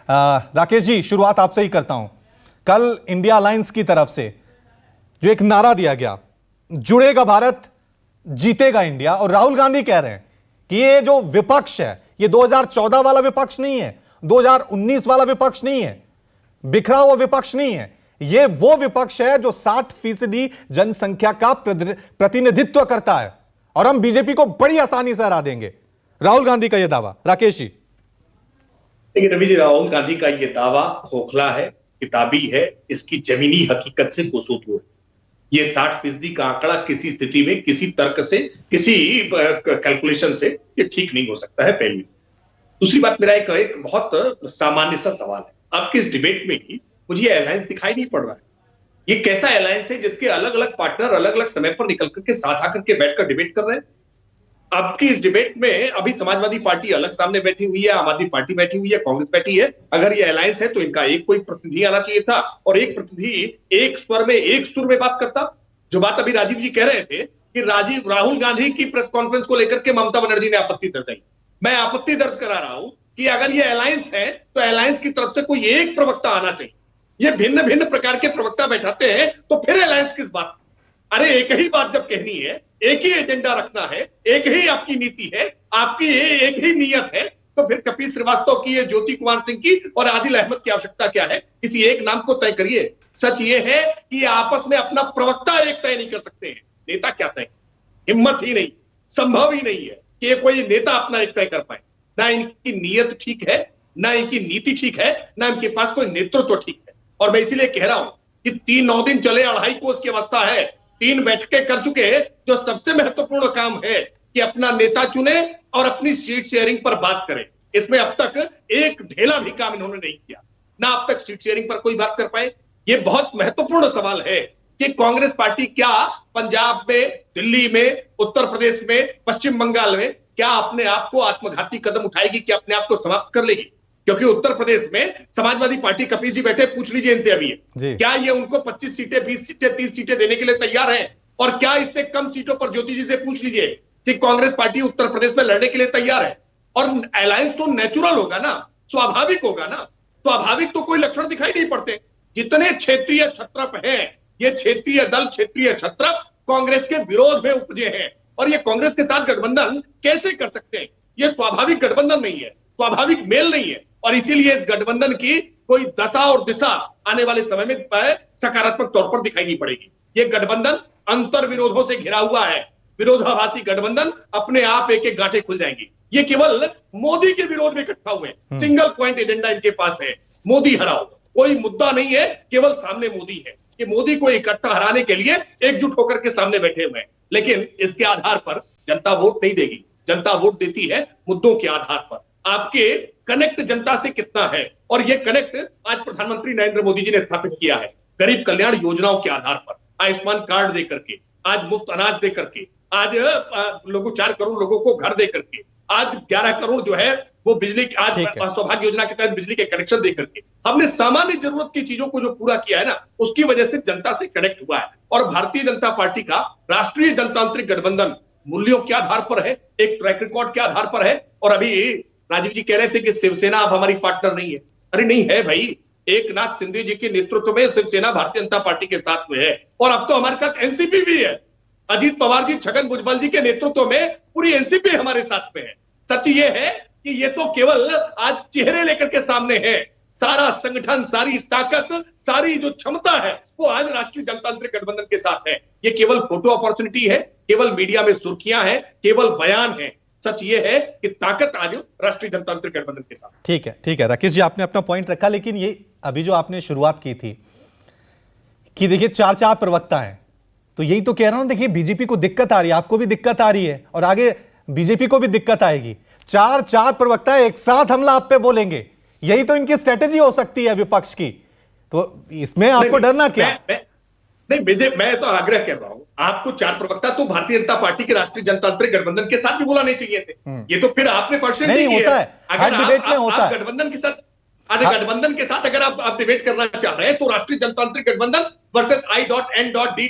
राकेश जी, शुरुआत आपसे ही करता हूं। कल इंडिया अलायंस की तरफ से जो एक नारा दिया गया, जुड़ेगा भारत जीतेगा इंडिया, और राहुल गांधी कह रहे हैं कि ये जो विपक्ष है ये 2014 वाला विपक्ष नहीं है, 2019 वाला विपक्ष नहीं है, बिखरा हुआ विपक्ष नहीं है, ये वो विपक्ष है जो 60% जनसंख्या का प्रतिनिधित्व करता है और हम बीजेपी को बड़ी आसानी से हरा देंगे। राहुल गांधी का यह दावा। राकेश जी। देखिए रवि जी, राहुल गांधी का यह दावा खोखला है, किताबी है, इसकी जमीनी हकीकत से कोसों दूर है। ये 60% का आंकड़ा किसी स्थिति में, किसी तर्क से, किसी कैलकुलेशन से ये ठीक नहीं हो सकता है, पहली। दूसरी बात, मेरा एक बहुत सामान्य सा सवाल है। आपके इस डिबेट में ही मुझे अलायंस दिखाई नहीं पड़ रहा है। ये कैसा अलायंस है जिसके अलग अलग पार्टनर अलग अलग समय पर निकल करके साथ आकर के बैठकर डिबेट कर रहे हैं? आपकी इस डिबेट में अभी समाजवादी पार्टी अलग सामने बैठी हुई है, आम आदमी पार्टी बैठी हुई है, कांग्रेस बैठी है। अगर ये अलायंस है तो इनका एक कोई प्रतिनिधि आना चाहिए था और एक प्रतिनिधि एक स्वर में, एक सुर में बात करता। जो बात अभी राजीव जी कह रहे थे कि राहुल गांधी की प्रेस कॉन्फ्रेंस को लेकर के ममता बनर्जी ने आपत्ति दर्ज की, मैं आपत्ति दर्ज करा रहा हूं कि अगर ये अलायंस है तो अलायंस की तरफ से कोई एक प्रवक्ता आना चाहिए। ये भिन्न भिन्न प्रकार के प्रवक्ता बैठाते हैं तो फिर अलायंस किस बात? अरे एक ही बात जब कहनी है, एक ही एजेंडा रखना है, एक ही आपकी नीति है, आपकी एक ही नियत है, तो फिर कपिल श्रीवास्तव की, ज्योति कुमार सिंह की और आदिल अहमद की आवश्यकता क्या है? किसी एक नाम को तय करिए। सच ये है कि आपस में अपना प्रवक्ता एक तय नहीं कर सकते हैं, नेता क्या तय? हिम्मत ही नहीं, संभव ही नहीं है कि कोई नेता अपना एक तय कर पाए। ना इनकी नीयत ठीक है, ना इनकी नीति ठीक है, ना इनके पास कोई नेतृत्व ठीक है। और मैं इसीलिए कह रहा हूं कि 9 दिन चले, 2.5 कोस की अवस्था है, 3 बैठकें कर चुके। जो सबसे महत्वपूर्ण काम है कि अपना नेता चुने और अपनी सीट शेयरिंग पर बात करें। इसमें अब तक एक ढेला भी काम इन्होंने नहीं किया, ना अब तक सीट शेयरिंग पर कोई बात कर पाए। ये बहुत महत्वपूर्ण सवाल है कि कांग्रेस पार्टी क्या पंजाब में, दिल्ली में, उत्तर प्रदेश में, पश्चिम बंगाल में क्या अपने आप को आत्मघाती कदम उठाएगी, क्या अपने आप को समाप्त कर लेगी? क्योंकि उत्तर प्रदेश में समाजवादी पार्टी, कपिल जी बैठे, पूछ लीजिए इनसे अभी, क्या ये उनको 25 सीटें, 20 सीटें, 30 सीटें देने के लिए तैयार हैं? और क्या इससे कम सीटों पर ज्योति जी से पूछ लीजिए कि कांग्रेस पार्टी उत्तर प्रदेश में लड़ने के लिए तैयार है? और अलायंस तो नेचुरल होगा ना, स्वाभाविक होगा ना। स्वाभाविक तो कोई लक्षण दिखाई नहीं पड़ते। जितने क्षेत्रीय छत्रप हैं, ये क्षेत्रीय दल, क्षेत्रीय छत्रप कांग्रेस के विरोध में उपजे हैं और ये कांग्रेस के साथ गठबंधन कैसे कर सकते हैं? ये स्वाभाविक गठबंधन नहीं है, स्वाभाविक मेल नहीं है। और इसीलिए इस गठबंधन की कोई दशा और दिशा आने वाले समय में सकारात्मक तौर पर दिखाई नहीं पड़ेगी। ये गठबंधन अंतर विरोधों से घिरा हुआ है। विरोधाभासी गठबंधन अपने आप एक एक गांठें खुल जाएंगी। ये केवल मोदी के विरोध में इकट्ठा हुए, सिंगल पॉइंट एजेंडा इनके पास है, मोदी हराओ। कोई मुद्दा नहीं है, केवल सामने मोदी है कि मोदी को इकट्ठा हराने के लिए एकजुट होकर के सामने बैठे हुए हैं। लेकिन इसके आधार पर जनता वोट नहीं देगी। जनता वोट देती है मुद्दों के आधार पर। आपके कनेक्ट जनता से कितना है, और ये कनेक्ट आज प्रधानमंत्री नरेंद्र मोदी जी ने स्थापित किया है गरीब कल्याण योजनाओं के आधार पर। आयुष्मान कार्ड दे करके, आज मुफ्त अनाज दे करके, आज लोगों 4 करोड़ लोगों को घर दे करके, आज 11 करोड़ जो है वो बिजली, आज सौभाग्य योजना के तहत बिजली के कनेक्शन दे करके हमने सामान्य जरूरत की चीजों को जो पूरा किया है ना, उसकी वजह से जनता से कनेक्ट हुआ है। और भारतीय जनता पार्टी का राष्ट्रीय जनतांत्रिक गठबंधन मूल्यों के आधार पर है, एक ट्रैक रिकॉर्ड के आधार पर है। और अभी राजीव जी कह रहे थे कि शिवसेना अब हमारी पार्टनर नहीं है। अरे नहीं है भाई, एकनाथ शिंदे जी के नेतृत्व में शिवसेना भारतीय जनता पार्टी के साथ में है और अब तो हमारे साथ एनसीपी भी है। अजीत पवार जी, छगन भुजबल जी के नेतृत्व में पूरी एनसीपी हमारे साथ में है। सच ये है कि ये तो केवल आज चेहरे लेकर के सामने है। सारा संगठन, सारी ताकत, सारी जो क्षमता है वो आज राष्ट्रीय जनतांत्रिक गठबंधन के साथ है। ये केवल फोटो अपॉर्चुनिटी है, केवल मीडिया में सुर्खियां हैं, केवल बयान है। सच ये है कि ताकत आज राष्ट्रीय जनतांत्रिक गठबंधन के साथ। ठीक है राकेश जी, आपने अपना पॉइंट रखा, लेकिन ये अभी जो आपने शुरुआत की थी कि देखिए 4 प्रवक्ता हैं, तो यही तो कह रहा हूं। देखिए बीजेपी को दिक्कत आ रही है, आपको भी दिक्कत आ रही है और आगे बीजेपी को भी दिक्कत आएगी। 4 प्रवक्ता एक साथ हमला आप पे बोलेंगे, यही तो इनकी स्ट्रेटेजी हो सकती है विपक्ष की। तो इसमें आपको डरना क्या? नहीं, मैं तो आग्रह कर रहा हूं, आपको 4 प्रवक्ता तो भारतीय जनता पार्टी के राष्ट्रीय जनतांत्रिक गठबंधन के साथ भी बुलाने चाहिए थे। ये तो फिर आपने पर्सन नहीं होता है, हर डिबेट में होता है। गठबंधन के साथ, गठबंधन के साथ अगर आप डिबेट करना चाह रहे हैं तो राष्ट्रीय जनतांत्रिक गठबंधन वर्सेस I.N.D.I.A.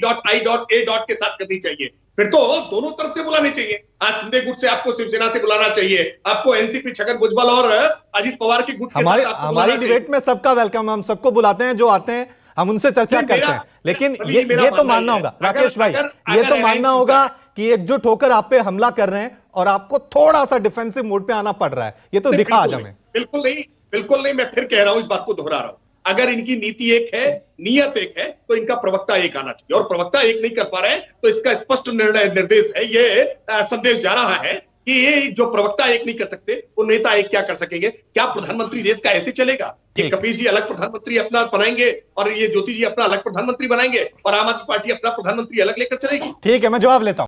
के साथ करनी चाहिए। फिर तो दोनों तरफ से बुलाने चाहिए। आज शिंदे गुट से आपको शिवसेना से बुलाना चाहिए, आपको एनसीपी छगन भुजबल और अजित पवार की गुट के हमारी साथ आपको हमारी बुलाना चाहिए। डिबेट में सबका वेलकम, हम सबको बुलाते हैं, जो आते हैं हम उनसे चर्चा नहीं, करते हैं, लेकिन मेरा ये तो मानना मानना है। होगा अगर- राकेश भाई, अगर- ये तो अगर मानना alliance होगा होता कि एकजुट होकर आप पे हमला कर रहे हैं और आपको थोड़ा सा डिफेंसिव मोड पे आना पड़ रहा है, ये तो नहीं, दिखा आज बिल्कुल हमें। बिल्कुल नहीं, बिल्कुल नहीं। मैं फिर कह रहा हूं, इस बात को दोहरा रहा हूं, अगर इनकी नीति एक है, नियत एक है, तो इनका प्रवक्ता एक आना चाहिए, और प्रवक्ता एक नहीं कर पा रहे हैं, तो इसका स्पष्ट निर्देश है, ये संदेश जा रहा है कि ये जो प्रवक्ता एक नहीं कर सकते, वो नेता एक क्या कर सकेंगे? क्या प्रधानमंत्री देश का ऐसे चलेगा? ये ठीक। कपिल जी अलग प्रधानमंत्री अपना बनाएंगे और ये ज्योति जी अपना अलग प्रधानमंत्री बनाएंगे और आम आदमी पार्टी अपना प्रधानमंत्री अलग लेकर चलेगी? ठीक है, मैं जवाब लेता हूं।